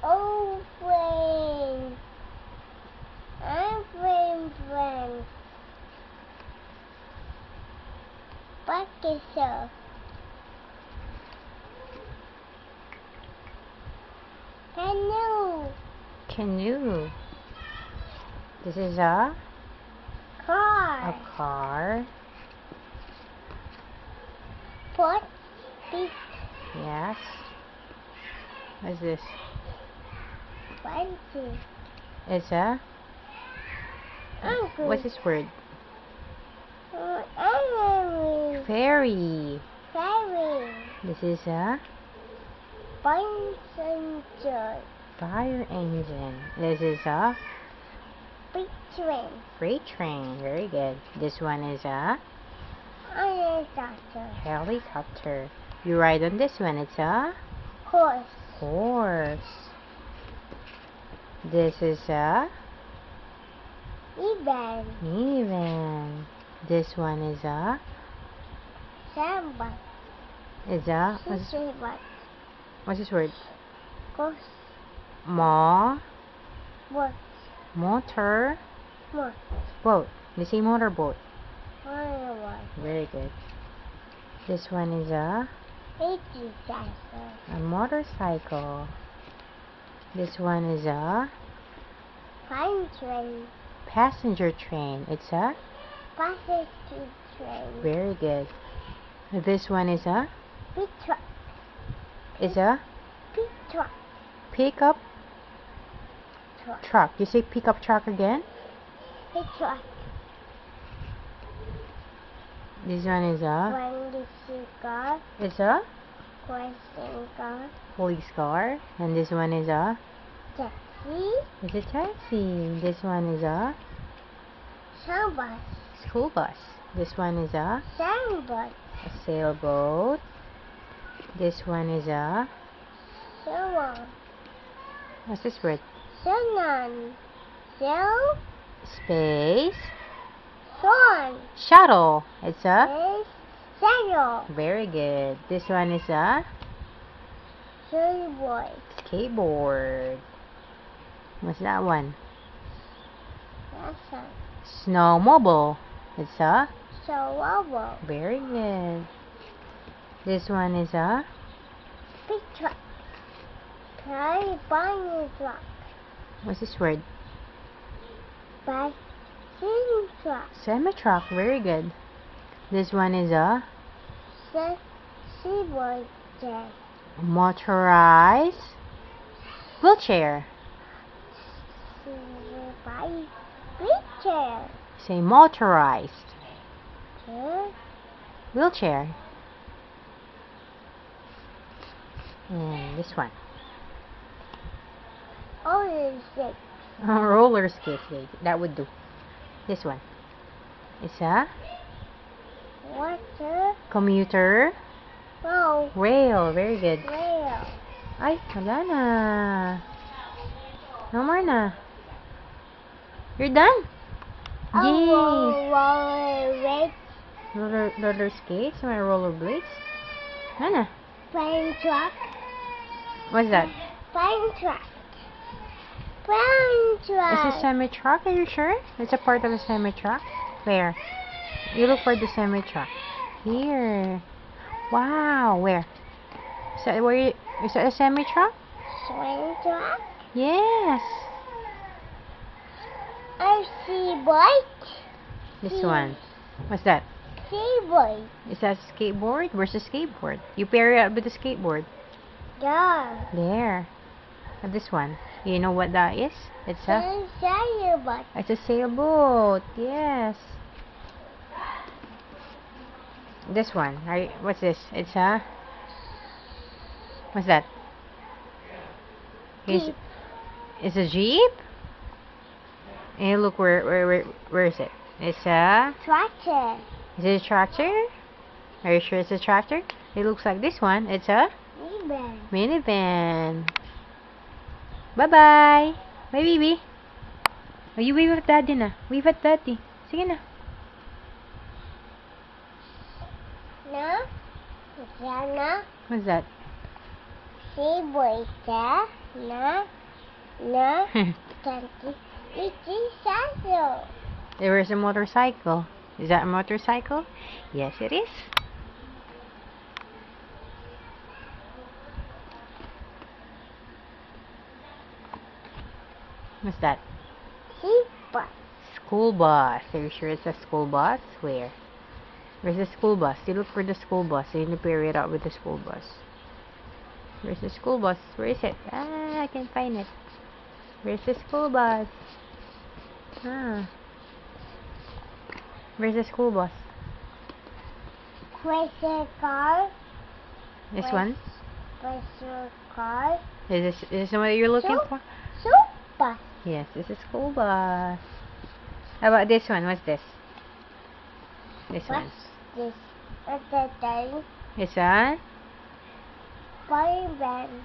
Oh, friend. I'm friend. Bucket so. Canoe. Canoe. This is a Car. car. Pot. Big. Yes. What's this? Fancy. It's a Uncle. what's this word? Enemy. Ferry. Ferry. This is a Passenger. fire engine. This is a Big train. freight train. Very good. This one is a Helicopter. helicopter. You ride on this one. It's a Horse. horse. This is a Even. minivan. This one is a Samba. Samba. what's this word? Horse. Mo What? motor What? boat. They say motorboat. What? Very good. This one is a motorcycle. This one is a Fine train. passenger train. It's a Passenger train. very good. This one is a Big truck. is a Big truck. pickup Truck. truck. You say pickup truck again? Big truck. This one is a When the car. it's a Question car. police car. And this one is a Taxi. it's a taxi. This one is a Samba. school bus. This one is a Samba. sailboat. This one is a Samba. what's this word? Sun. Sail. Space Sun. shuttle. It's a Is saddle. very good. This one is a Boy. skateboard. What's that one? That's a Snowmobile. It's a Sawabo. very good. This one is a Big truck. Carry bunny truck. what's this word? Bicycle truck. Semi truck. Very good. This one is a Seaboard jet. motorized wheelchair. Big chair. Say motorized Chair. wheelchair. And this one. Orange stick. Roller skates. That would do. This one. It's a Water. commuter Roll. rail. Very good. Rail. Ay, wala na. No more na. You're done. Yay! Roller Roller skates. My roller blades. Ano? Plane truck. What's that? Plane truck. Plane truck. Is this semi truck? Are you sure? It's a part of a semi truck. Where? You look for the semi truck. Here. Wow. Where? Is that a semi truck? Swing truck. Yes. I see bike. This one. What's that? See bike. Is that a skateboard? Where's the skateboard? You pair it up with the skateboard. Yeah. There. And this one. You know what that is? It's a Sailboat. it's a sailboat. Yes. This one. What's this? It's a what's that? Jeep. It's a jeep. And look where is it? It's a Tractor. is it a tractor? Are you sure it's a tractor? It looks like this one. It's a Ribbon. minivan. Bye bye. Bye baby. Oh, you wave at daddy na. Wave at daddy. Sige na. No? Is that no? What's that? si Boyka na tanti ikisayo. There is a motorcycle. Is that a motorcycle? Yes, it is. What's that? Si bus. School bus. Are you sure it's a school bus? Where? Where's the school bus? You look for the school bus. You need to pair it up with the school bus. Where's the school bus? Where is it? Ah, I can find it. Where's the school bus? Ah. Where's the school bus? Where's the car? This one? Where's your car? Is this what you're looking for? So bus. Yes, this is school bus. How about this one? What's this? This one. What's this? What's the thing? It's a Boy band.